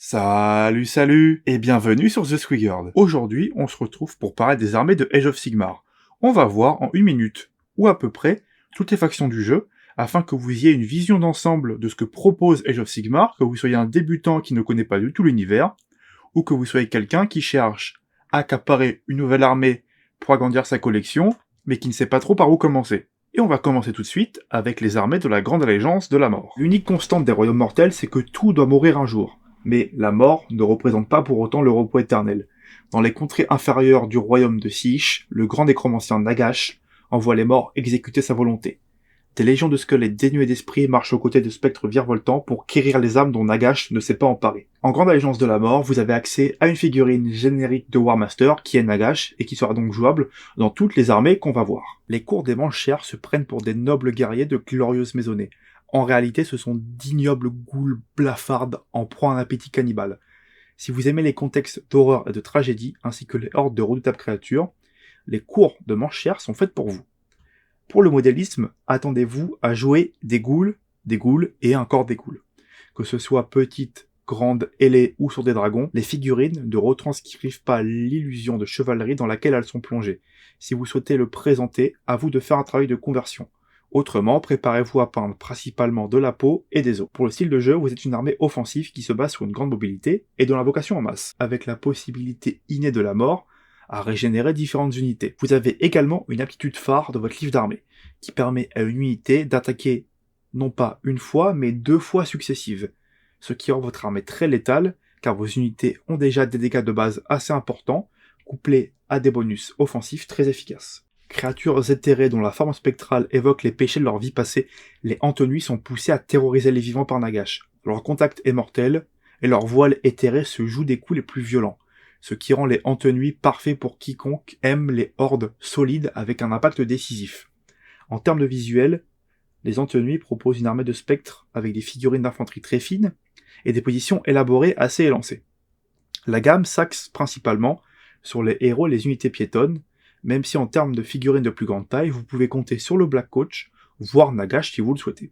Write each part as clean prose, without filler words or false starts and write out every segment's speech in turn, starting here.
Salut et bienvenue sur The Squigard. Aujourd'hui, on se retrouve pour parler des armées de Age of Sigmar. On va voir en 1 minute, ou à peu près, toutes les factions du jeu, afin que vous ayez une vision d'ensemble de ce que propose Age of Sigmar, que vous soyez un débutant qui ne connaît pas du tout l'univers, ou que vous soyez quelqu'un qui cherche à accaparer une nouvelle armée pour agrandir sa collection, mais qui ne sait pas trop par où commencer. Et on va commencer tout de suite avec les armées de la Grande Allégeance de la Mort. L'unique constante des royaumes mortels, c'est que tout doit mourir un jour. Mais la mort ne représente pas pour autant le repos éternel. Dans les contrées inférieures du royaume de Siich, le grand nécromancien Nagash envoie les morts exécuter sa volonté. Des légions de squelettes dénués d'esprit marchent aux côtés de spectres virevoltants pour quérir les âmes dont Nagash ne s'est pas emparé. En Grande Allégeance de la Mort, vous avez accès à une figurine générique de Warmaster qui est Nagash et qui sera donc jouable dans toutes les armées qu'on va voir. Les cours des Manchères se prennent pour des nobles guerriers de glorieuses maisonnées. En réalité, ce sont d'ignobles ghouls blafardes en proie à un appétit cannibale. Si vous aimez les contextes d'horreur et de tragédie, ainsi que les hordes de redoutables créatures, les cours de Manchères sont faites pour vous. Pour le modélisme, attendez-vous à jouer des ghouls et encore des ghouls. Que ce soit petites, grandes, ailées ou sur des dragons, les figurines ne retranscrivent pas l'illusion de chevalerie dans laquelle elles sont plongées. Si vous souhaitez le présenter, à vous de faire un travail de conversion. Autrement, préparez-vous à peindre principalement de la peau et des os. Pour le style de jeu, vous êtes une armée offensive qui se base sur une grande mobilité et dont l'invocation en masse, avec la possibilité innée de la mort à régénérer différentes unités. Vous avez également une aptitude phare de votre livre d'armée, qui permet à une unité d'attaquer non pas une fois, mais 2 fois successives, ce qui rend votre armée très létale, car vos unités ont déjà des dégâts de base assez importants, couplés à des bonus offensifs très efficaces. Créatures éthérées dont la forme spectrale évoque les péchés de leur vie passée, les Antenuis sont poussés à terroriser les vivants par Nagash. Leur contact est mortel, et leur voile éthéré se joue des coups les plus violents, ce qui rend les Antenuis parfaits pour quiconque aime les hordes solides avec un impact décisif. En termes de visuel, les Antenuis proposent une armée de spectres avec des figurines d'infanterie très fines et des positions élaborées assez élancées. La gamme s'axe principalement sur les héros et les unités piétonnes, même si en termes de figurines de plus grande taille, vous pouvez compter sur le Black Coach, voire Nagash si vous le souhaitez.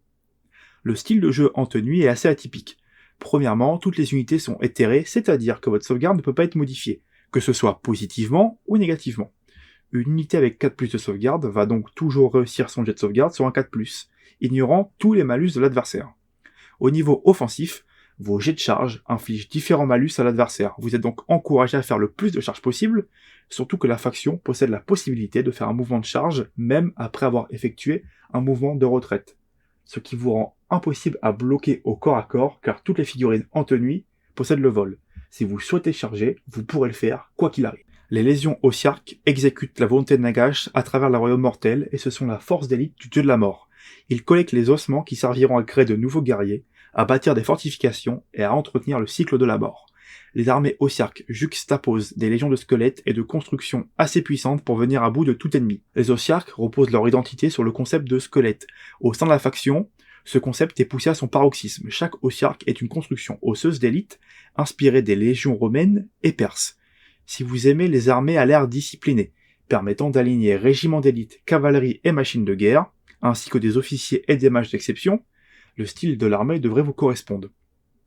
Le style de jeu Antenui est assez atypique. Premièrement, toutes les unités sont éthérées, c'est-à-dire que votre sauvegarde ne peut pas être modifiée, que ce soit positivement ou négativement. Une unité avec 4+ de sauvegarde va donc toujours réussir son jet de sauvegarde sur un 4+, ignorant tous les malus de l'adversaire. Au niveau offensif, vos jets de charge infligent différents malus à l'adversaire. Vous êtes donc encouragé à faire le plus de charges possible, surtout que la faction possède la possibilité de faire un mouvement de charge même après avoir effectué un mouvement de retraite, ce qui vous rend impossible à bloquer au corps à corps car toutes les figurines Antenuis possèdent le vol. Si vous souhaitez charger, vous pourrez le faire quoi qu'il arrive. Les légions Ossiarques exécutent la volonté de Nagash à travers le royaume mortel et ce sont la force d'élite du dieu de la mort. Ils collectent les ossements qui serviront à créer de nouveaux guerriers, à bâtir des fortifications et à entretenir le cycle de la mort. Les armées Ossiarques juxtaposent des légions de squelettes et de constructions assez puissantes pour venir à bout de tout ennemi. Les Ossiarques reposent leur identité sur le concept de squelette. Au sein de la faction, ce concept est poussé à son paroxysme. Chaque Ossiarque est une construction osseuse d'élite, inspirée des légions romaines et perses. Si vous aimez les armées à l'air disciplinées, permettant d'aligner régiments d'élite, cavalerie et machines de guerre, ainsi que des officiers et des mages d'exception, le style de l'armée devrait vous correspondre.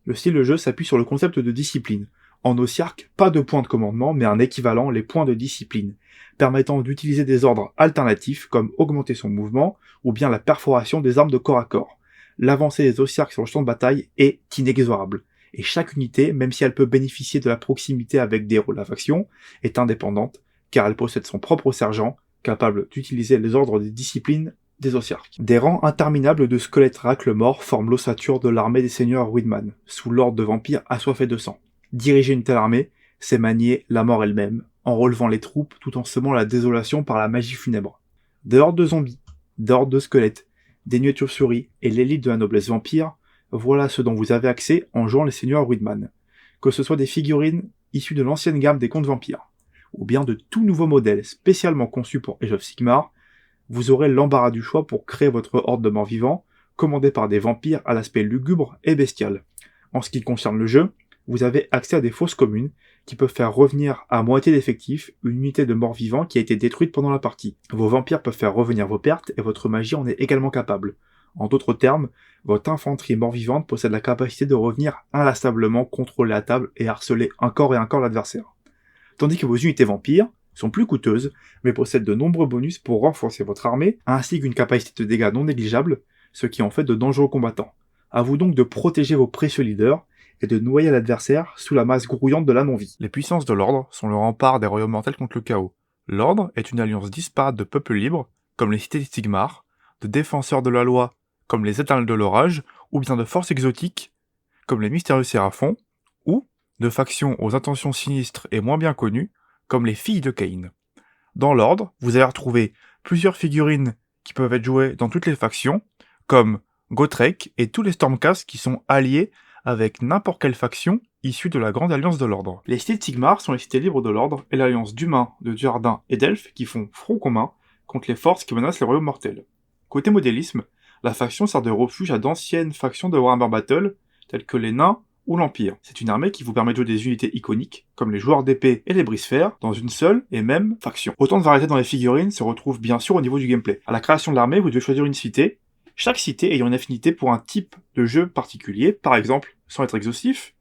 Le style de jeu s'appuie sur le concept de discipline. En Ossiarque, pas de points de commandement, mais un équivalent, les points de discipline, permettant d'utiliser des ordres alternatifs comme augmenter son mouvement ou bien la perforation des armes de corps à corps. L'avancée des Ossiarques sur le champ de bataille est inexorable, et chaque unité, même si elle peut bénéficier de la proximité avec des héros de la faction, est indépendante, car elle possède son propre sergent, capable d'utiliser les ordres des disciplines des Ossiarques. Des rangs interminables de squelettes racles-morts forment l'ossature de l'armée des seigneurs Widman, sous l'ordre de vampires assoiffés de sang. Diriger une telle armée, c'est manier la mort elle-même, en relevant les troupes tout en semant la désolation par la magie funèbre. Des hordes de zombies, des hordes de squelettes, des nuées de chauves-souris et l'élite de la noblesse vampire, voilà ce dont vous avez accès en jouant les seigneurs Widman. Que ce soit des figurines issues de l'ancienne gamme des contes vampires, ou bien de tout nouveaux modèles spécialement conçus pour Age of Sigmar, vous aurez l'embarras du choix pour créer votre horde de morts-vivants, commandée par des vampires à l'aspect lugubre et bestial. En ce qui concerne le jeu, vous avez accès à des fosses communes qui peuvent faire revenir à moitié d'effectif une unité de morts-vivants qui a été détruite pendant la partie. Vos vampires peuvent faire revenir vos pertes et votre magie en est également capable. En d'autres termes, votre infanterie mort-vivante possède la capacité de revenir inlassablement contrôler la table et harceler encore et encore l'adversaire. Tandis que vos unités vampires sont plus coûteuses, mais possèdent de nombreux bonus pour renforcer votre armée, ainsi qu'une capacité de dégâts non négligeable, ce qui en fait de dangereux combattants. À vous donc de protéger vos précieux leaders, et de noyer l'adversaire sous la masse grouillante de la non-vie. Les puissances de l'Ordre sont le rempart des royaumes mortels contre le chaos. L'Ordre est une alliance disparate de peuples libres, comme les cités des Sigmar, de défenseurs de la loi, comme les Éternels de l'Orage, ou bien de forces exotiques, comme les mystérieux Séraphons, ou de factions aux intentions sinistres et moins bien connues, comme les Filles de Caïn. Dans l'Ordre, vous allez retrouver plusieurs figurines qui peuvent être jouées dans toutes les factions, comme Gotrek et tous les Stormcast qui sont alliés avec n'importe quelle faction issue de la Grande Alliance de l'Ordre. Les cités de Sigmar sont les cités libres de l'Ordre et l'alliance d'humains, de Duardin et d'elfes qui font front commun contre les forces qui menacent les royaumes mortels. Côté modélisme, la faction sert de refuge à d'anciennes factions de Warhammer Battle, telles que les Nains ou l'Empire. C'est une armée qui vous permet de jouer des unités iconiques, comme les joueurs d'épée et les brise-fer, dans une seule et même faction. Autant de variétés dans les figurines se retrouvent bien sûr au niveau du gameplay. À la création de l'armée, vous devez choisir une cité, chaque cité ayant une affinité pour un type de jeu particulier, par exemple, sans être exhaustif,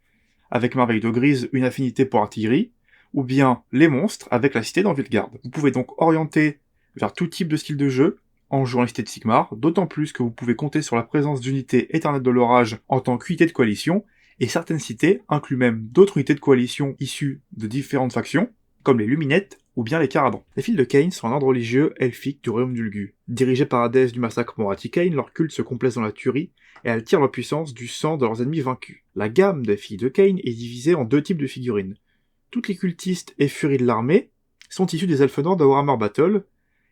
avec Merveille de Grise une affinité pour artillerie, ou bien les monstres avec la cité d'Envilgarde. Vous pouvez donc orienter vers tout type de style de jeu en jouant les cités de Sigmar, d'autant plus que vous pouvez compter sur la présence d'unités Éternelles de l'Orage en tant qu'unités de coalition, et certaines cités incluent même d'autres unités de coalition issues de différentes factions, comme les Luminettes ou bien les Caradons. Les Filles de Caïn sont un ordre religieux elfique du royaume d'Ulgu. Dirigés par la déesse du massacre Morathi Cain, leur culte se complaise dans la tuerie, et elles tirent leur puissance du sang de leurs ennemis vaincus. La gamme des Filles de Cain est divisée en deux types de figurines. Toutes les cultistes et furies de l'armée sont issus des elfes noirs de Warhammer Battle,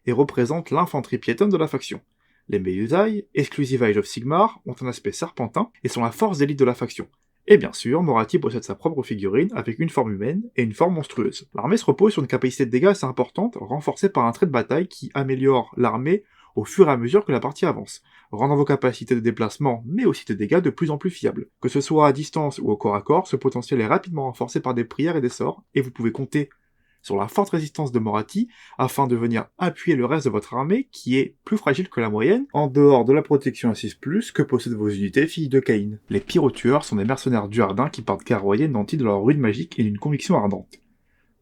et représentent l'infanterie piétonne de la faction. Les Meiusai, exclusives à Age of Sigmar, ont un aspect serpentin, et sont la force d'élite de la faction. Et bien sûr, Morathi possède sa propre figurine avec une forme humaine et une forme monstrueuse. L'armée se repose sur une capacité de dégâts assez importante, renforcée par un trait de bataille qui améliore l'armée au fur et à mesure que la partie avance, rendant vos capacités de déplacement, mais aussi de dégâts de plus en plus fiables. Que ce soit à distance ou au corps à corps, ce potentiel est rapidement renforcé par des prières et des sorts, et vous pouvez compter sur la forte résistance de Morathi, afin de venir appuyer le reste de votre armée, qui est plus fragile que la moyenne, en dehors de la protection à 6+, que possèdent vos unités Filles de Caïn. Les pyrotueurs sont des mercenaires Duardin qui partent guerroyer nantis de leur ruine magique et d'une conviction ardente.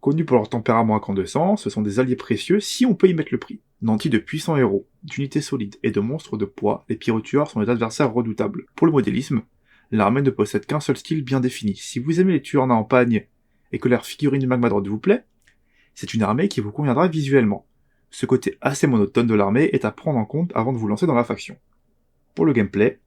Connus pour leur tempérament incandescent, ce sont des alliés précieux si on peut y mettre le prix. Nantis de puissants héros, d'unités solides et de monstres de poids, les pyrotueurs sont des adversaires redoutables. Pour le modélisme, l'armée ne possède qu'un seul style bien défini. Si vous aimez les tueurs en pagne et que leur figurine du Magmadrod vous plaît, c'est une armée qui vous conviendra visuellement. Ce côté assez monotone de l'armée est à prendre en compte avant de vous lancer dans la faction. Pour le gameplay,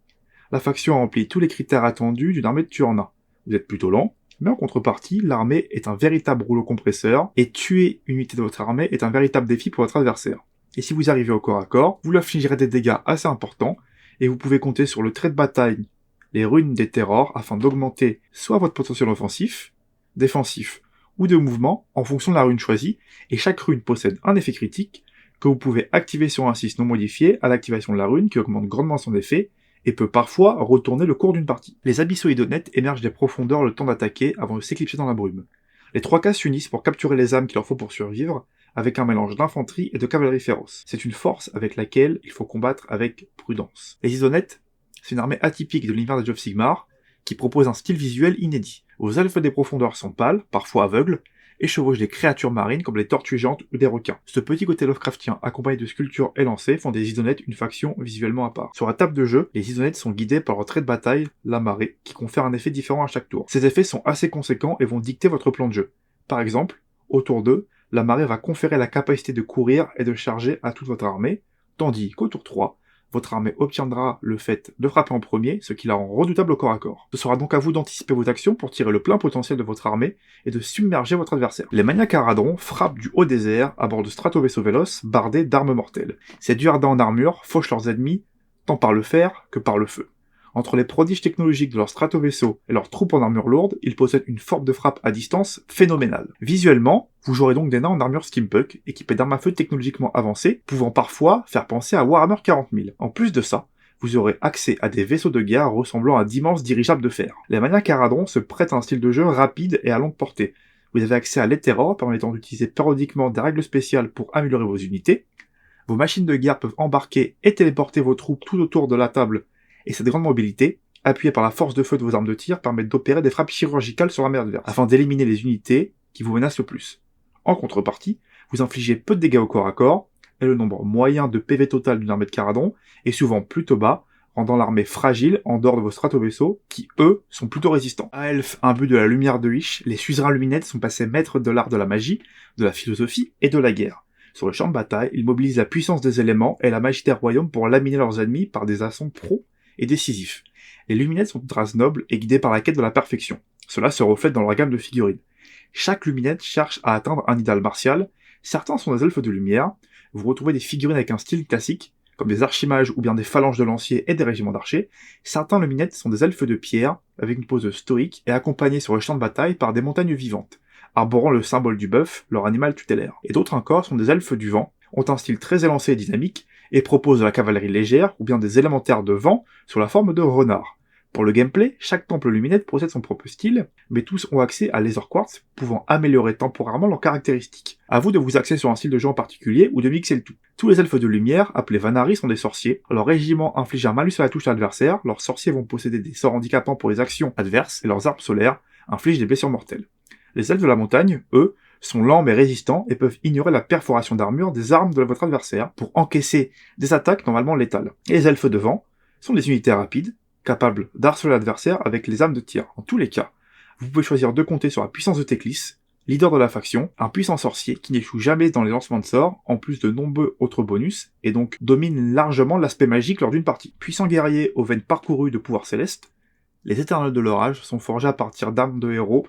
la faction remplit tous les critères attendus d'une armée de tueurs en nains. Vous êtes plutôt lent, mais en contrepartie, l'armée est un véritable rouleau compresseur, et tuer une unité de votre armée est un véritable défi pour votre adversaire. Et si vous arrivez au corps à corps, vous lui infligerez des dégâts assez importants, et vous pouvez compter sur le trait de bataille, les runes des terrors, afin d'augmenter soit votre potentiel offensif, défensif, ou de mouvement en fonction de la rune choisie, et chaque rune possède un effet critique que vous pouvez activer sur un 6 non modifié à l'activation de la rune qui augmente grandement son effet, et peut parfois retourner le cours d'une partie. Les abyssoïdonettes émergent des profondeurs le temps d'attaquer avant de s'éclipser dans la brume. Les 3 cas s'unissent pour capturer les âmes qu'il leur faut pour survivre, avec un mélange d'infanterie et de cavalerie féroce. C'est une force avec laquelle il faut combattre avec prudence. Les isonettes, c'est une armée atypique de l'univers d'Age of Sigmar, qui propose un style visuel inédit. Vos elfes des profondeurs sont pâles, parfois aveugles, et chevauchent des créatures marines comme les tortues géantes ou des requins. Ce petit côté Lovecraftien, accompagné de sculptures élancées, font des isonettes une faction visuellement à part. Sur la table de jeu, les isonettes sont guidés par leur trait de bataille, la marée, qui confère un effet différent à chaque tour. Ces effets sont assez conséquents et vont dicter votre plan de jeu. Par exemple, au tour 2, la marée va conférer la capacité de courir et de charger à toute votre armée, tandis qu'au tour 3, votre armée obtiendra le fait de frapper en premier, ce qui la rend redoutable au corps à corps. Ce sera donc à vous d'anticiper vos actions pour tirer le plein potentiel de votre armée et de submerger votre adversaire. Les maniaques Caradron frappent du haut des airs à bord de stratovaisseaux véloces bardés d'armes mortelles. Ces duardins en armure fauchent leurs ennemis tant par le fer que par le feu. Entre les prodiges technologiques de leurs stratovaisseaux et leurs troupes en armure lourde, ils possèdent une force de frappe à distance phénoménale. Visuellement, vous jouerez donc des nains en armure steampunk, équipés d'armes à feu technologiquement avancées, pouvant parfois faire penser à Warhammer 40 000. En plus de ça, vous aurez accès à des vaisseaux de guerre ressemblant à d'immenses dirigeables de fer. Les maniaques Caradron se prêtent à un style de jeu rapide et à longue portée. Vous avez accès à l'Eterror, permettant d'utiliser périodiquement des règles spéciales pour améliorer vos unités, Vos machines de guerre peuvent embarquer et téléporter vos troupes tout autour de la table, et cette grande mobilité, appuyée par la force de feu de vos armes de tir, permet d'opérer des frappes chirurgicales sur l'armée adverse, afin d'éliminer les unités qui vous menacent le plus. En contrepartie, vous infligez peu de dégâts au corps à corps, et le nombre moyen de PV total d'une armée de Caradon est souvent plutôt bas, rendant l'armée fragile en dehors de vos stratovaisseaux, qui eux sont plutôt résistants. À Elf, imbu de la lumière de Hysh, les suzerains luminettes sont passés maîtres de l'art de la magie, de la philosophie et de la guerre. Sur le champ de bataille, ils mobilisent la puissance des éléments et la magie des royaumes pour laminer leurs ennemis par des assauts pros et décisifs. Les luminettes sont de race noble et guidées par la quête de la perfection. Cela se reflète dans leur gamme de figurines. Chaque luminette cherche à atteindre un idéal martial. Certains sont des elfes de lumière. Vous retrouvez des figurines avec un style classique, comme des archimages ou bien des phalanges de lanciers et des régiments d'archers. Certains luminettes sont des elfes de pierre, avec une pose stoïque et accompagnés sur le champ de bataille par des montagnes vivantes, arborant le symbole du bœuf, leur animal tutélaire. Et d'autres encore sont des elfes du vent, ont un style très élancé et dynamique, et proposent de la cavalerie légère ou bien des élémentaires de vent sous la forme de renards. Pour le gameplay, chaque temple luminette possède son propre style, mais tous ont accès à Laser Quartz, pouvant améliorer temporairement leurs caractéristiques. À vous de vous axer sur un style de jeu en particulier ou de mixer le tout. Tous les elfes de lumière, appelés Vanari, sont des sorciers. Leur régiment inflige un malus à la touche à l'adversaire, leurs sorciers vont posséder des sorts handicapants pour les actions adverses, et leurs armes solaires infligent des blessures mortelles. Les elfes de la montagne, eux, sont lents mais résistants et peuvent ignorer la perforation d'armure des armes de votre adversaire pour encaisser des attaques normalement létales. Et les elfes de vent sont des unités rapides, capables d'harceler l'adversaire avec les armes de tir. En tous les cas, vous pouvez choisir de compter sur la puissance de Teclis, leader de la faction, un puissant sorcier qui n'échoue jamais dans les lancements de sorts, en plus de nombreux autres bonus, et donc domine largement l'aspect magique lors d'une partie. Puissant guerrier aux veines parcourues de pouvoir céleste, les éternels de l'orage sont forgés à partir d'armes de héros,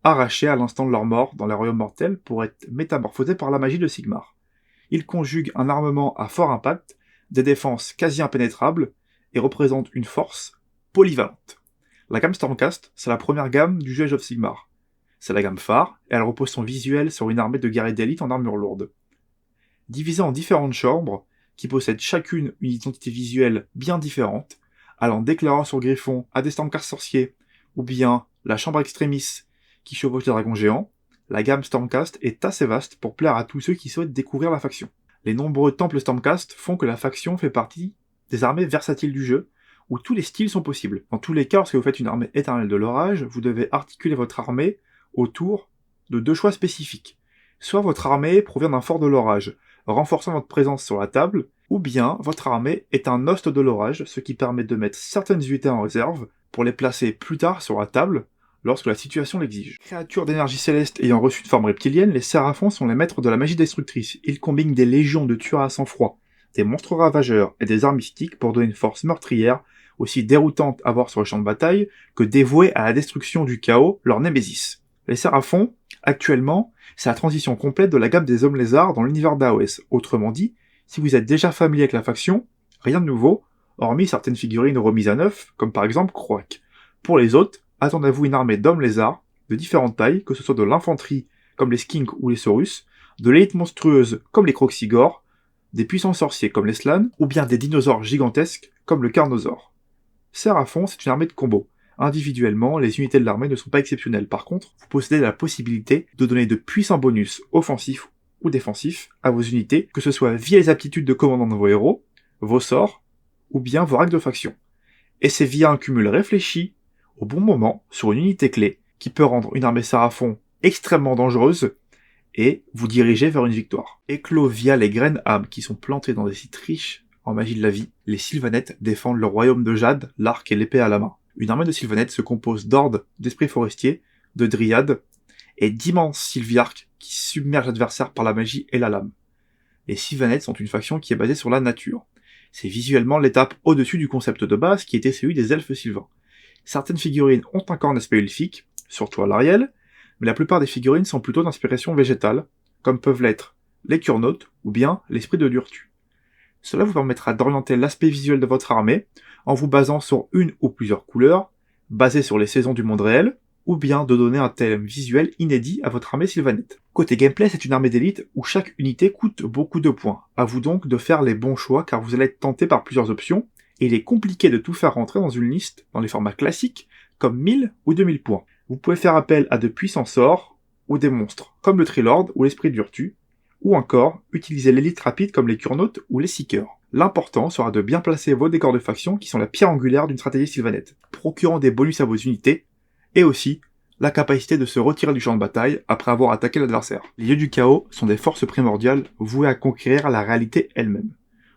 arrachés à l'instant de leur mort dans les royaumes mortels pour être métamorphosés par la magie de Sigmar. Ils conjuguent un armement à fort impact, des défenses quasi impénétrables, et représentent une force polyvalente. La gamme Stormcast, c'est la première gamme du jeu Age of Sigmar. C'est la gamme phare, et elle repose son visuel sur une armée de guerriers d'élite en armure lourde. Divisée en différentes chambres, qui possèdent chacune une identité visuelle bien différente, allant d'éclaireurs sur griffon à des Stormcast sorciers, ou bien la chambre extremis qui chevauche des dragons géants, la gamme Stormcast est assez vaste pour plaire à tous ceux qui souhaitent découvrir la faction. Les nombreux temples Stormcast font que la faction fait partie des armées versatiles du jeu, où tous les styles sont possibles. Dans tous les cas, lorsque vous faites une armée éternelle de l'orage, vous devez articuler votre armée autour de deux choix spécifiques. Soit votre armée provient d'un fort de l'orage, renforçant votre présence sur la table, ou bien votre armée est un host de l'orage, ce qui permet de mettre certaines unités en réserve pour les placer plus tard sur la table, lorsque la situation l'exige. Créatures d'énergie céleste ayant reçu une forme reptilienne, les Séraphons sont les maîtres de la magie destructrice. Ils combinent des légions de tueurs à sang-froid, des monstres ravageurs et des armes mystiques pour donner une force meurtrière aussi déroutante à voir sur le champ de bataille que dévouée à la destruction du chaos, leur némésis. Les Séraphons, actuellement, c'est la transition complète de la gamme des hommes lézards dans l'univers d'AOS. Autrement dit, si vous êtes déjà familier avec la faction, rien de nouveau, hormis certaines figurines remises à neuf, comme par exemple Croak. Pour les autres, attendez-vous une armée d'hommes lézards, de différentes tailles, que ce soit de l'infanterie, comme les Skinks ou les Saurus, de l'élite monstrueuse, comme les Croxigors, des puissants sorciers comme les Slann, ou bien des dinosaures gigantesques, comme le Carnosaure. Séraphon, c'est une armée de combo. Individuellement, les unités de l'armée ne sont pas exceptionnelles. Par contre, vous possédez la possibilité de donner de puissants bonus offensifs ou défensifs à vos unités, que ce soit via les aptitudes de commandant de vos héros, vos sorts, ou bien vos règles de faction. Et c'est via un cumul réfléchi, au bon moment, sur une unité clé, qui peut rendre une armée Séraphon extrêmement dangereuse, et vous diriger vers une victoire. Éclos via les graines âmes qui sont plantées dans des sites riches en magie de la vie, les Sylvanettes défendent le royaume de Jade, l'arc et l'épée à la main. Une armée de Sylvanettes se compose d'hordes d'esprits forestiers, de dryades, et d'immenses sylviarques qui submergent l'adversaire par la magie et la lame. Les Sylvanettes sont une faction qui est basée sur la nature. C'est visuellement l'étape au-dessus du concept de base qui était celui des elfes sylvains. Certaines figurines ont encore un aspect elfique, surtout à l'Ariel, mais la plupart des figurines sont plutôt d'inspiration végétale, comme peuvent l'être les Kurnoth ou bien l'esprit de Lurtu. Cela vous permettra d'orienter l'aspect visuel de votre armée en vous basant sur une ou plusieurs couleurs, basées sur les saisons du monde réel, ou bien de donner un thème visuel inédit à votre armée sylvanette. Côté gameplay, c'est une armée d'élite où chaque unité coûte beaucoup de points. À vous donc de faire les bons choix car vous allez être tenté par plusieurs options, et il est compliqué de tout faire rentrer dans une liste dans les formats classiques comme 1000 ou 2000 points. Vous pouvez faire appel à de puissants sorts ou des monstres, comme le Trilord ou l'Esprit d'Urtu, ou encore utiliser l'élite rapide comme les Kurnoth ou les Seekers. L'important sera de bien placer vos décors de faction qui sont la pierre angulaire d'une stratégie sylvanette, procurant des bonus à vos unités, et aussi la capacité de se retirer du champ de bataille après avoir attaqué l'adversaire. Les lieux du chaos sont des forces primordiales vouées à conquérir la réalité elle-même.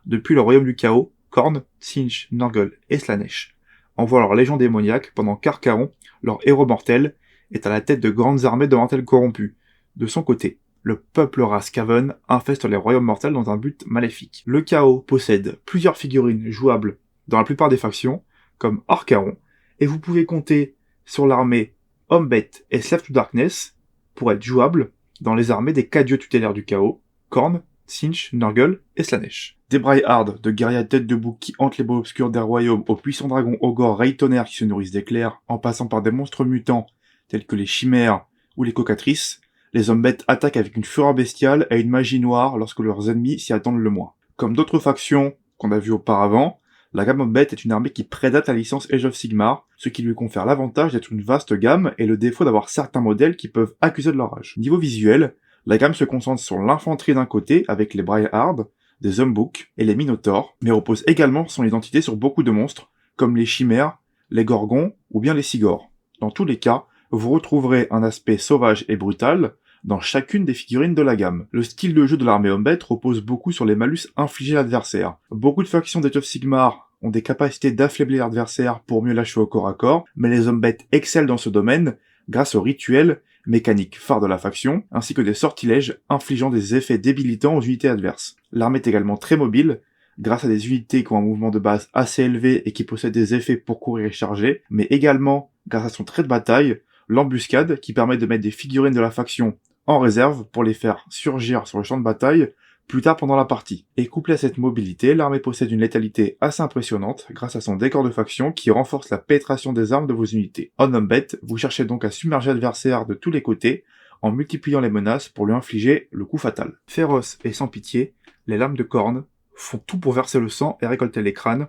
Depuis le royaume du chaos, Khorne, Tzeentch, Nurgle et Slaanesh envoient leur légion démoniaque pendant qu'Archaon, leur héros mortel, est à la tête de grandes armées de mortels corrompus. De son côté, le peuple race Skaven infeste les royaumes mortels dans un but maléfique. Le chaos possède plusieurs figurines jouables dans la plupart des factions, comme Archaon, et vous pouvez compter sur l'armée Hombet et Slave to Darkness pour être jouables dans les armées des 4 dieux tutélaires du chaos, Khorne, Tzeentch, Nurgle et Slaanesh. Des braillards de guerriers à tête de bouc qui hantent les bois obscurs des royaumes aux puissants dragons ogres ray tonnerre qui se nourrissent d'éclairs, en passant par des monstres mutants tels que les chimères ou les cocatrices, les Hombet attaquent avec une fureur bestiale et une magie noire lorsque leurs ennemis s'y attendent le moins. Comme d'autres factions qu'on a vues auparavant, la gamme Hombet est une armée qui prédate la licence Age of Sigmar, ce qui lui confère l'avantage d'être une vaste gamme et le défaut d'avoir certains modèles qui peuvent accuser de leur âge. Niveau visuel, la gamme se concentre sur l'infanterie d'un côté avec les braillards, des Umbooks et les Minotaurs, mais repose également son identité sur beaucoup de monstres, comme les chimères, les gorgons ou bien les sigors. Dans tous les cas, vous retrouverez un aspect sauvage et brutal dans chacune des figurines de la gamme. Le style de jeu de l'armée Hombet repose beaucoup sur les malus infligés à l'adversaire. Beaucoup de factions d'Age of Sigmar ont des capacités d'affaiblir l'adversaire pour mieux lâcher au corps à corps, mais les Hombet excellent dans ce domaine grâce aux rituels, mécaniques phares de la faction, ainsi que des sortilèges infligeant des effets débilitants aux unités adverses. L'armée est également très mobile, grâce à des unités qui ont un mouvement de base assez élevé et qui possèdent des effets pour courir et charger, mais également grâce à son trait de bataille, l'embuscade qui permet de mettre des figurines de la faction en réserve pour les faire surgir sur le champ de bataille plus tard pendant la partie. Et couplé à cette mobilité, l'armée possède une létalité assez impressionnante grâce à son décor de faction qui renforce la pénétration des armes de vos unités. En Hombet, vous cherchez donc à submerger l'adversaire de tous les côtés en multipliant les menaces pour lui infliger le coup fatal. Féroces et sans pitié, les lames de Khorne font tout pour verser le sang et récolter les crânes,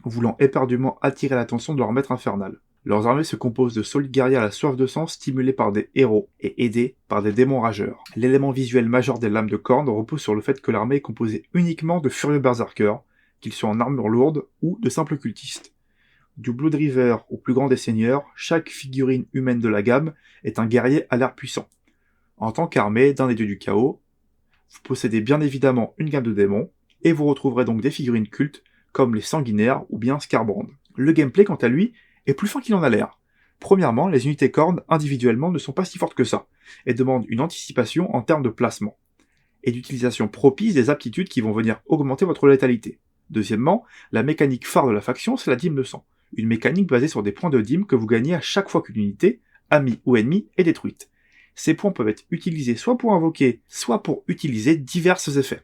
voulant éperdument attirer l'attention de leur maître infernal. Leurs armées se composent de solides guerriers à la soif de sang stimulés par des héros et aidés par des démons rageurs. L'élément visuel majeur des lames de Khorne repose sur le fait que l'armée est composée uniquement de furieux berserkers, qu'ils soient en armure lourde ou de simples cultistes. Du Bloodriver au plus grand des seigneurs, chaque figurine humaine de la gamme est un guerrier à l'air puissant. En tant qu'armée d'un des dieux du chaos, vous possédez bien évidemment une gamme de démons, et vous retrouverez donc des figurines cultes comme les sanguinaires ou bien Scarbrand. Le gameplay, quant à lui, est plus fin qu'il en a l'air. Premièrement, les unités Khorne individuellement ne sont pas si fortes que ça, et demandent une anticipation en termes de placement, et d'utilisation propice des aptitudes qui vont venir augmenter votre létalité. Deuxièmement, la mécanique phare de la faction, c'est la dîme de sang, une mécanique basée sur des points de dîme que vous gagnez à chaque fois qu'une unité, amie ou ennemie, est détruite. Ces points peuvent être utilisés soit pour invoquer, soit pour utiliser divers effets.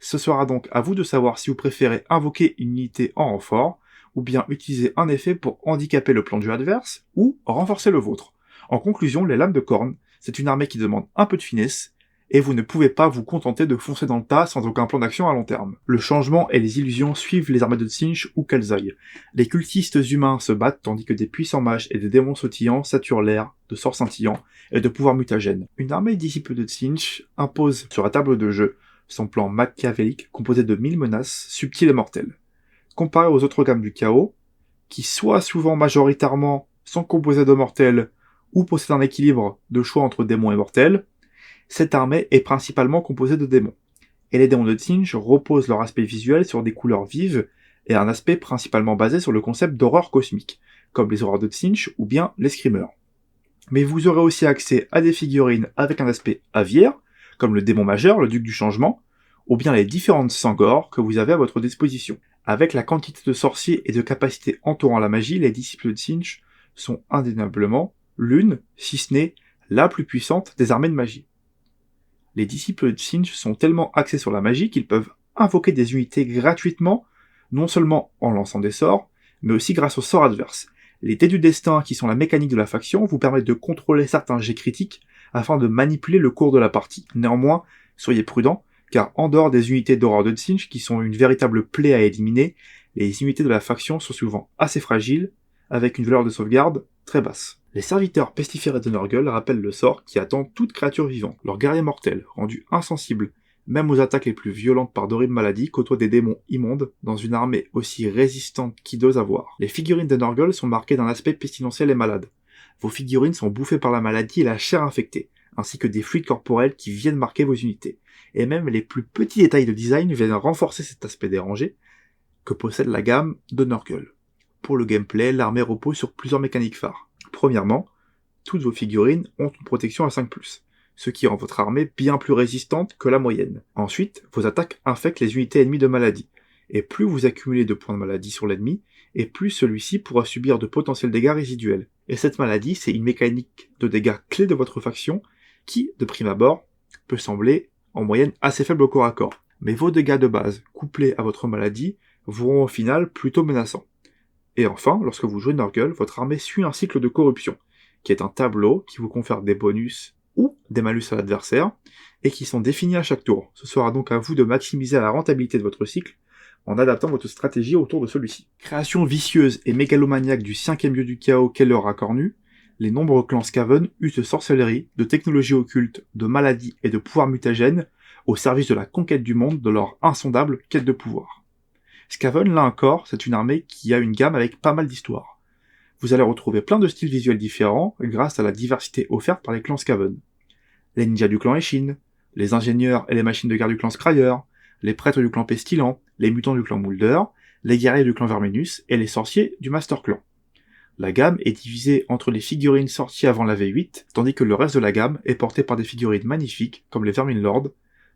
Ce sera donc à vous de savoir si vous préférez invoquer une unité en renfort, ou bien utiliser un effet pour handicaper le plan de jeu adverse, ou renforcer le vôtre. En conclusion, les lames de Khorne, c'est une armée qui demande un peu de finesse, et vous ne pouvez pas vous contenter de foncer dans le tas sans aucun plan d'action à long terme. Le changement et les illusions suivent les armées de Tzeentch ou Kel'Thuzad. Les cultistes humains se battent tandis que des puissants mages et des démons sautillants saturent l'air de sorts scintillants et de pouvoirs mutagènes. Une armée disciple de Tzeentch impose sur la table de jeu son plan machiavélique composé de 1000 menaces subtiles et mortelles. Comparé aux autres gammes du chaos, qui soit souvent majoritairement sont composées de mortels ou possèdent un équilibre de choix entre démons et mortels, cette armée est principalement composée de démons. Et les démons de Tzeentch reposent leur aspect visuel sur des couleurs vives et un aspect principalement basé sur le concept d'horreur cosmique, comme les horreurs de Tzeentch ou bien les screamers. Mais vous aurez aussi accès à des figurines avec un aspect aviaire, comme le démon majeur, le duc du changement, ou bien les différentes sangors que vous avez à votre disposition. Avec la quantité de sorciers et de capacités entourant la magie, les disciples de Tzeentch sont indéniablement l'une, si ce n'est la plus puissante des armées de magie. Les disciples de Tzeentch sont tellement axés sur la magie qu'ils peuvent invoquer des unités gratuitement, non seulement en lançant des sorts, mais aussi grâce aux sorts adverses. Les dés du destin, qui sont la mécanique de la faction, vous permettent de contrôler certains jets critiques afin de manipuler le cours de la partie. Néanmoins, soyez prudents, car en dehors des unités d'horreur de Tzeentch, qui sont une véritable plaie à éliminer, les unités de la faction sont souvent assez fragiles, avec une valeur de sauvegarde très basse. Les serviteurs pestiférés de Nurgle rappellent le sort qui attend toute créature vivante. Leur guerrier mortel, rendu insensible Même aux attaques les plus violentes par d'horribles maladies côtoient des démons immondes dans une armée aussi résistante qu'hideuse à voir. Les figurines de Nurgle sont marquées d'un aspect pestilentiel et malade. Vos figurines sont bouffées par la maladie et la chair infectée, ainsi que des fluides corporels qui viennent marquer vos unités. Et même les plus petits détails de design viennent renforcer cet aspect dérangé que possède la gamme de Nurgle. Pour le gameplay, l'armée repose sur plusieurs mécaniques phares. Premièrement, toutes vos figurines ont une protection à 5+, ce qui rend votre armée bien plus résistante que la moyenne. Ensuite, vos attaques infectent les unités ennemies de maladie, et plus vous accumulez de points de maladie sur l'ennemi, et plus celui-ci pourra subir de potentiels dégâts résiduels. Et cette maladie, c'est une mécanique de dégâts clé de votre faction, qui, de prime abord, peut sembler en moyenne assez faible au corps à corps. Mais vos dégâts de base, couplés à votre maladie, vous rendront au final plutôt menaçants. Et enfin, lorsque vous jouez Nurgle, votre armée suit un cycle de corruption, qui est un tableau qui vous confère des bonus ou des malus à l'adversaire, et qui sont définis à chaque tour. Ce sera donc à vous de maximiser la rentabilité de votre cycle, en adaptant votre stratégie autour de celui-ci. Création vicieuse et mégalomaniaque du 5e dieu du chaos qu'est leur Racornu, les nombreux clans Skaven usent de sorcellerie, de technologies occultes, de maladies et de pouvoirs mutagènes au service de la conquête du monde de leur insondable quête de pouvoir. Skaven, là encore, c'est une armée qui a une gamme avec pas mal d'histoires. Vous allez retrouver plein de styles visuels différents grâce à la diversité offerte par les clans Skaven. Les ninjas du clan Eshin, les ingénieurs et les machines de guerre du clan Scryer, les prêtres du clan Pestilent, les mutants du clan Moulder, les guerriers du clan Verminus et les sorciers du Master Clan. La gamme est divisée entre les figurines sorties avant la V8, tandis que le reste de la gamme est porté par des figurines magnifiques comme les Vermin Lord,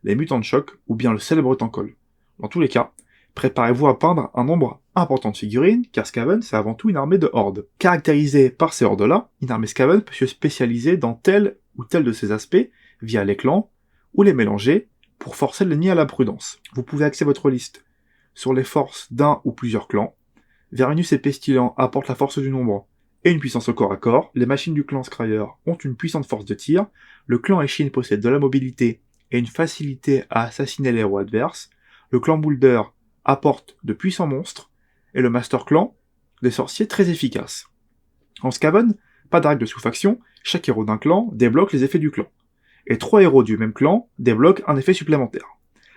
les mutants de choc ou bien le célèbre Tankol. Dans tous les cas, préparez-vous à peindre un nombre important de figurines, car Skaven c'est avant tout une armée de hordes. Caractérisée par ces hordes-là, une armée Skaven peut se spécialiser dans tel ou tel de ces aspects, via les clans, ou les mélanger, pour forcer l'ennemi à la prudence. Vous pouvez axer votre liste sur les forces d'un ou plusieurs clans. Verminus et Pestilent apportent la force du nombre et une puissance au corps à corps. Les machines du clan Scryer ont une puissante force de tir. Le clan Eshin possède de la mobilité et une facilité à assassiner les héros adverses. Le clan Moulder apporte de puissants monstres. Et le Master Clan, des sorciers très efficaces. En Skaven, pas de règle de sous-faction, chaque héros d'un clan débloque les effets du clan. Et 3 héros du même clan débloquent un effet supplémentaire.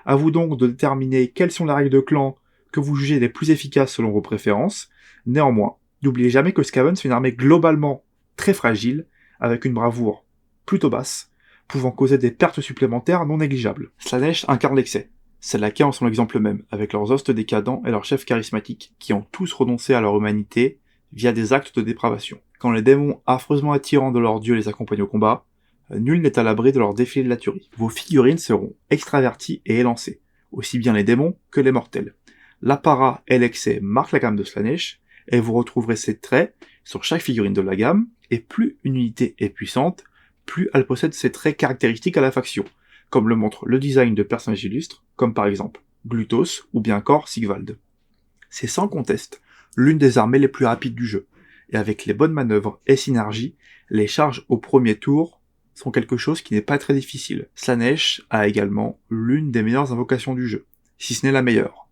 À vous donc de déterminer quelles sont les règles de clan que vous jugez les plus efficaces selon vos préférences. Néanmoins, n'oubliez jamais que Skaven c'est une armée globalement très fragile, avec une bravoure plutôt basse, pouvant causer des pertes supplémentaires non négligeables. Slaanesh incarne l'excès. C'est la qui en sont l'exemple même, avec leurs hostes décadents et leurs chefs charismatiques, qui ont tous renoncé à leur humanité via des actes de dépravation. Quand les démons affreusement attirants de leur dieu les accompagnent au combat, nul n'est à l'abri de leur défilé de la tuerie. Vos figurines seront extraverties et élancées, aussi bien les démons que les mortels. L'apparat et l'excès marquent la gamme de Slaanesh, et vous retrouverez ces traits sur chaque figurine de la gamme, et plus une unité est puissante, plus elle possède ces traits caractéristiques à la faction, comme le montre le design de personnages illustres, comme par exemple Glutos ou bien encore Sigvald. C'est sans conteste l'une des armées les plus rapides du jeu, et avec les bonnes manœuvres et synergies, les charges au premier tour sont quelque chose qui n'est pas très difficile. Slaanesh a également l'une des meilleures invocations du jeu, si ce n'est la meilleure.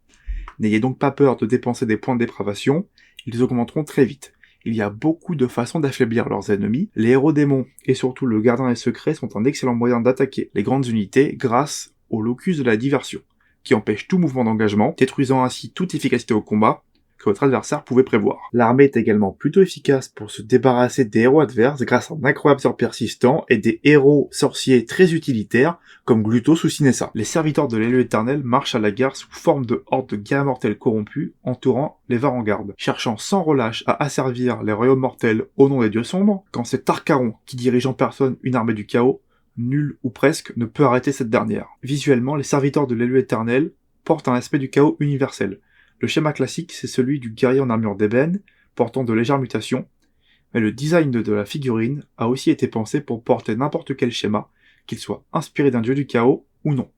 N'ayez donc pas peur de dépenser des points de dépravation, ils augmenteront très vite. Il y a beaucoup de façons d'affaiblir leurs ennemis. Les héros démons et surtout le gardien des secrets sont un excellent moyen d'attaquer les grandes unités grâce au locus de la diversion, qui empêche tout mouvement d'engagement, détruisant ainsi toute efficacité au combat que votre adversaire pouvait prévoir. L'armée est également plutôt efficace pour se débarrasser des héros adverses grâce à un incroyable sort persistant et des héros sorciers très utilitaires comme Glutos ou Sinessa. Les serviteurs de l'élu éternel marchent à la guerre sous forme de hordes de guerriers mortels corrompus entourant les Varangardes, cherchant sans relâche à asservir les royaumes mortels au nom des dieux sombres. Quand c'est Tarkaron qui dirige en personne une armée du chaos, nul ou presque ne peut arrêter cette dernière. Visuellement, les serviteurs de l'élu éternel portent un aspect du chaos universel. Le schéma classique, c'est celui du guerrier en armure d'ébène, portant de légères mutations, mais le design de la figurine a aussi été pensé pour porter n'importe quel schéma, qu'il soit inspiré d'un dieu du chaos ou non.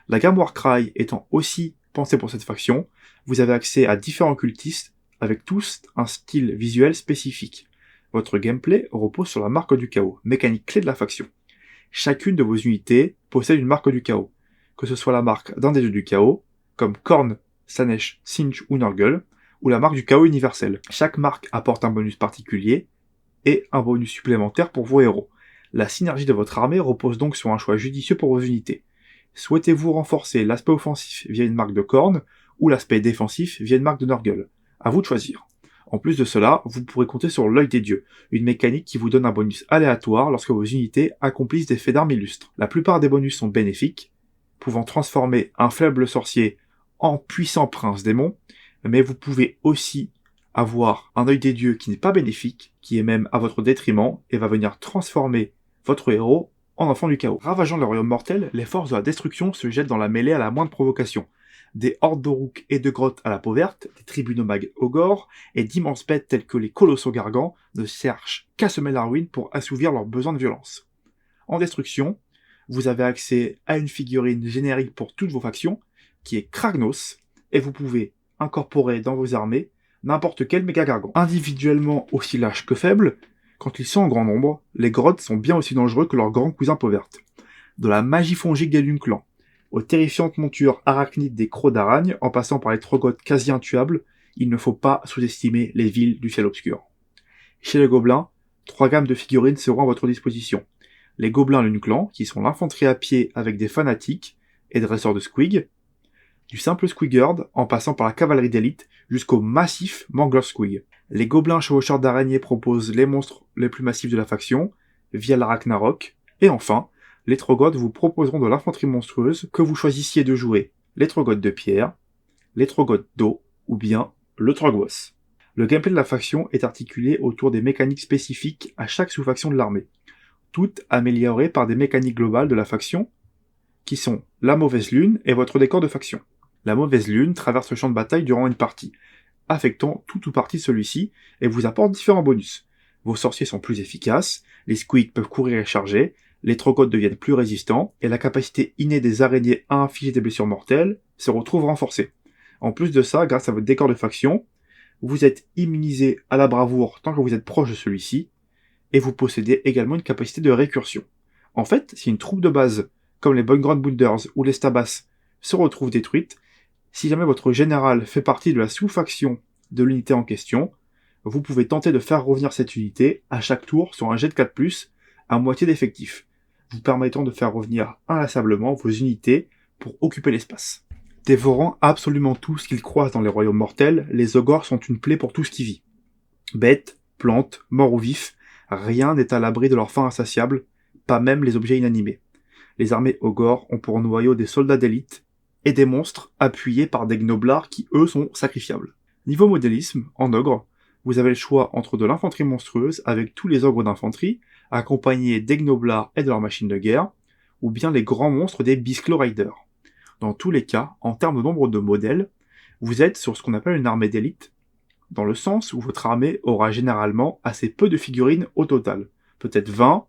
La gamme Warcry étant aussi pensée pour cette faction, vous avez accès à différents cultistes, avec tous un style visuel spécifique. Votre gameplay repose sur la marque du chaos, mécanique clé de la faction. Chacune de vos unités possède une marque du chaos, que ce soit la marque d'un des dieux du chaos, comme Khorne, Slaanesh, Tzeentch ou Nurgle, ou la marque du chaos universel. Chaque marque apporte un bonus particulier, et un bonus supplémentaire pour vos héros. La synergie de votre armée repose donc sur un choix judicieux pour vos unités. Souhaitez-vous renforcer l'aspect offensif via une marque de corne ou l'aspect défensif via une marque de Nurgle? À vous de choisir. En plus de cela, vous pourrez compter sur l'œil des dieux, une mécanique qui vous donne un bonus aléatoire lorsque vos unités accomplissent des faits d'armes illustres. La plupart des bonus sont bénéfiques, pouvant transformer un faible sorcier en puissant prince démon, mais vous pouvez aussi avoir un œil des dieux qui n'est pas bénéfique, qui est même à votre détriment, et va venir transformer votre héros en enfant du chaos. Ravageant le royaume mortel, les forces de la destruction se jettent dans la mêlée à la moindre provocation. Des hordes d'Oruk et de grottes à la peau verte, des tribunomags ogres, et d'immenses bêtes telles que les colossaux gargants ne cherchent qu'à semer la ruine pour assouvir leurs besoins de violence. En destruction, vous avez accès à une figurine générique pour toutes vos factions, qui est Kragnos, et vous pouvez incorporer dans vos armées n'importe quel méga gargant. Individuellement aussi lâches que faibles, quand ils sont en grand nombre, les grottes sont bien aussi dangereux que leurs grands cousins peau verte. De la magie fongique des Lunclans, aux terrifiantes montures arachnides des crocs d'aragne, en passant par les trogotes quasi intuables, il ne faut pas sous-estimer les villes du ciel obscur. Chez les gobelins, 3 gammes de figurines seront à votre disposition. Les gobelins Lunclan, qui sont l'infanterie à pied avec des fanatiques et dresseurs de squig, du simple squigard en passant par la cavalerie d'élite jusqu'au massif Mangler Squig. Les gobelins chevaucheurs d'araignées proposent les monstres les plus massifs de la faction, via la Ragnarok, et enfin, les Trogoths vous proposeront de l'infanterie monstrueuse que vous choisissiez de jouer les Trogoths de pierre, les Trogoths d'eau, ou bien le Trogos. Le gameplay de la faction est articulé autour des mécaniques spécifiques à chaque sous-faction de l'armée, toutes améliorées par des mécaniques globales de la faction, qui sont la mauvaise lune et votre décor de faction. La mauvaise lune traverse le champ de bataille durant une partie, affectant tout ou partie de celui-ci, et vous apporte différents bonus. Vos sorciers sont plus efficaces, les squigs peuvent courir et charger, les trogoths deviennent plus résistants, et la capacité innée des araignées à infliger des blessures mortelles se retrouve renforcée. En plus de ça, grâce à votre décor de faction, vous êtes immunisé à la bravoure tant que vous êtes proche de celui-ci, et vous possédez également une capacité de récursion. En fait, si une troupe de base, comme les Bongrand-Bunders ou les Stabas, se retrouve détruite, si jamais votre général fait partie de la sous-faction de l'unité en question, vous pouvez tenter de faire revenir cette unité à chaque tour sur un jet de 4+, à moitié d'effectif, vous permettant de faire revenir inlassablement vos unités pour occuper l'espace. Dévorant absolument tout ce qu'ils croisent dans les royaumes mortels, les ogres sont une plaie pour tout ce qui vit. Bêtes, plantes, morts ou vifs, rien n'est à l'abri de leur faim insatiable, pas même les objets inanimés. Les armées ogres ont pour noyau des soldats d'élite, et des monstres appuyés par des gnoblards qui, eux, sont sacrifiables. Niveau modélisme, en ogre, vous avez le choix entre de l'infanterie monstrueuse avec tous les ogres d'infanterie, accompagnés des gnoblards et de leurs machines de guerre, ou bien les grands monstres des Bisclo Raiders. Dans tous les cas, en termes de nombre de modèles, vous êtes sur ce qu'on appelle une armée d'élite, dans le sens où votre armée aura généralement assez peu de figurines au total, peut-être 20,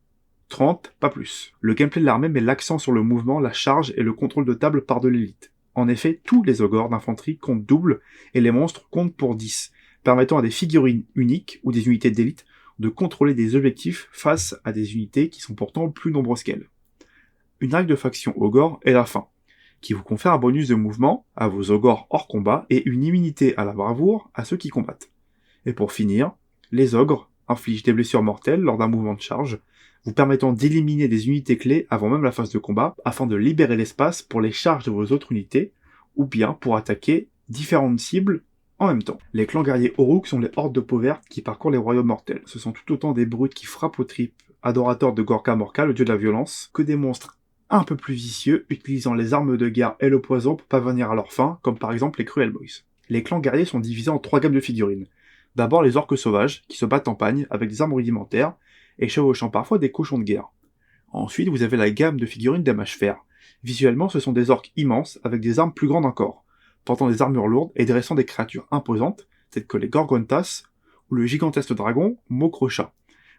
30, pas plus. Le gameplay de l'armée met l'accent sur le mouvement, la charge et le contrôle de table par de l'élite. En effet, tous les ogres d'infanterie comptent double et les monstres comptent pour 10, permettant à des figurines uniques ou des unités d'élite de contrôler des objectifs face à des unités qui sont pourtant plus nombreuses qu'elles. Une règle de faction ogre est la fin, qui vous confère un bonus de mouvement à vos ogres hors combat et une immunité à la bravoure à ceux qui combattent. Et pour finir, les ogres infligent des blessures mortelles lors d'un mouvement de charge, vous permettant d'éliminer des unités clés avant même la phase de combat, afin de libérer l'espace pour les charges de vos autres unités, ou bien pour attaquer différentes cibles en même temps. Les clans guerriers Oruk sont les hordes de peau verte qui parcourent les royaumes mortels. Ce sont tout autant des brutes qui frappent aux tripes, adorateurs de Gorka Morka, le dieu de la violence, que des monstres un peu plus vicieux, utilisant les armes de guerre et le poison pour parvenir à leur fin, comme par exemple les Cruel Boys. Les clans guerriers sont divisés en 3 gammes de figurines. D'abord les orques sauvages, qui se battent en pagne avec des armes rudimentaires, et chevauchant parfois des cochons de guerre. Ensuite, vous avez la gamme de figurines des mages fer. Visuellement, ce sont des orques immenses, avec des armes plus grandes encore, portant des armures lourdes et dressant des créatures imposantes, telles que les Gorgontas, ou le gigantesque dragon Mokrocha.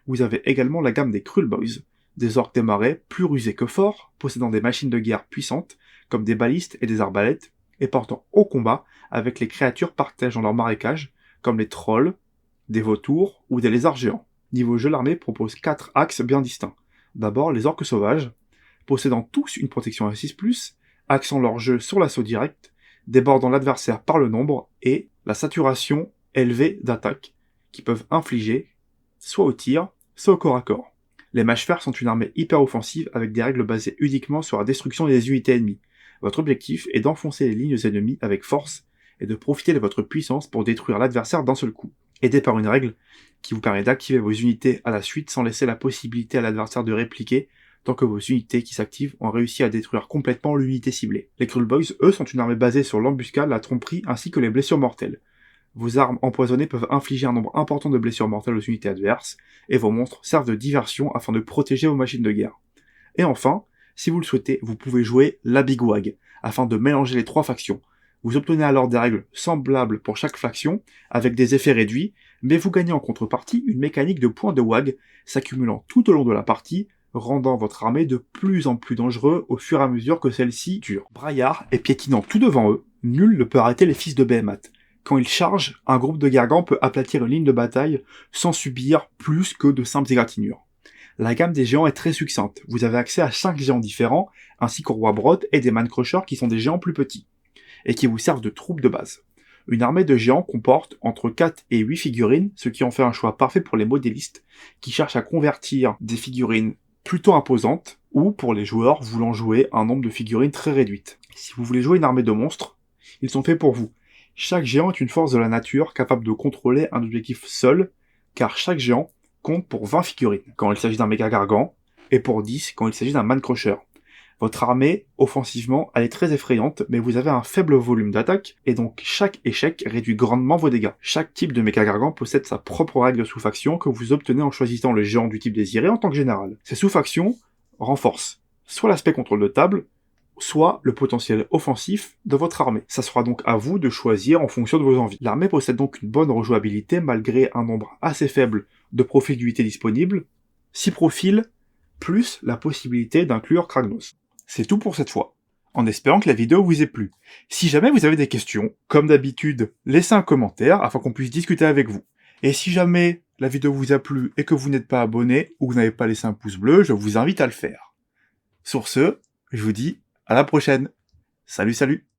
Vous avez également la gamme des Cruel Boys, des orques des marais, plus rusés que forts, possédant des machines de guerre puissantes, comme des balistes et des arbalètes, et portant au combat avec les créatures partageant leur marécage, comme les trolls, des vautours ou des lézards géants. Niveau jeu, l'armée propose 4 axes bien distincts. D'abord, les orques sauvages, possédant tous une protection à 6+, axant leur jeu sur l'assaut direct, débordant l'adversaire par le nombre, et la saturation élevée d'attaques, qui peuvent infliger soit au tir, soit au corps à corps. Les mages-fer sont une armée hyper offensive avec des règles basées uniquement sur la destruction des unités ennemies. Votre objectif est d'enfoncer les lignes ennemies avec force et de profiter de votre puissance pour détruire l'adversaire d'un seul coup. Aidé par une règle qui vous permet d'activer vos unités à la suite sans laisser la possibilité à l'adversaire de répliquer tant que vos unités qui s'activent ont réussi à détruire complètement l'unité ciblée. Les Cruel Boys, eux, sont une armée basée sur l'embuscade, la tromperie ainsi que les blessures mortelles. Vos armes empoisonnées peuvent infliger un nombre important de blessures mortelles aux unités adverses, et vos monstres servent de diversion afin de protéger vos machines de guerre. Et enfin, si vous le souhaitez, vous pouvez jouer la Big Wag, afin de mélanger les trois factions. Vous obtenez alors des règles semblables pour chaque faction, avec des effets réduits, mais vous gagnez en contrepartie une mécanique de points de WAG s'accumulant tout au long de la partie, rendant votre armée de plus en plus dangereux au fur et à mesure que celle-ci dure. Braillard et piétinant tout devant eux, nul ne peut arrêter les fils de Behemat. Quand ils chargent, un groupe de gargants peut aplatir une ligne de bataille sans subir plus que de simples égratignures. La gamme des géants est très succincte, vous avez accès à 5 géants différents, ainsi qu'au roi Brot et des Man-Crushers qui sont des géants plus petits, et qui vous servent de troupes de base. Une armée de géants comporte entre 4 et 8 figurines, ce qui en fait un choix parfait pour les modélistes qui cherchent à convertir des figurines plutôt imposantes, ou pour les joueurs voulant jouer un nombre de figurines très réduite. Si vous voulez jouer une armée de monstres, ils sont faits pour vous. Chaque géant est une force de la nature capable de contrôler un objectif seul, car chaque géant compte pour 20 figurines quand il s'agit d'un méga gargant, et pour 10 quand il s'agit d'un Man-Crusher. Votre armée, offensivement, elle est très effrayante, mais vous avez un faible volume d'attaque, et donc chaque échec réduit grandement vos dégâts. Chaque type de méga gargant possède sa propre règle de sous-faction que vous obtenez en choisissant le géant du type désiré en tant que général. Ces sous-factions renforcent soit l'aspect contrôle de table, soit le potentiel offensif de votre armée. Ça sera donc à vous de choisir en fonction de vos envies. L'armée possède donc une bonne rejouabilité malgré un nombre assez faible de profils d'unités disponibles, 6 profils, plus la possibilité d'inclure Kragnos. C'est tout pour cette fois, en espérant que la vidéo vous ait plu. Si jamais vous avez des questions, comme d'habitude, laissez un commentaire afin qu'on puisse discuter avec vous. Et si jamais la vidéo vous a plu et que vous n'êtes pas abonné ou que vous n'avez pas laissé un pouce bleu, je vous invite à le faire. Sur ce, je vous dis à la prochaine. Salut salut!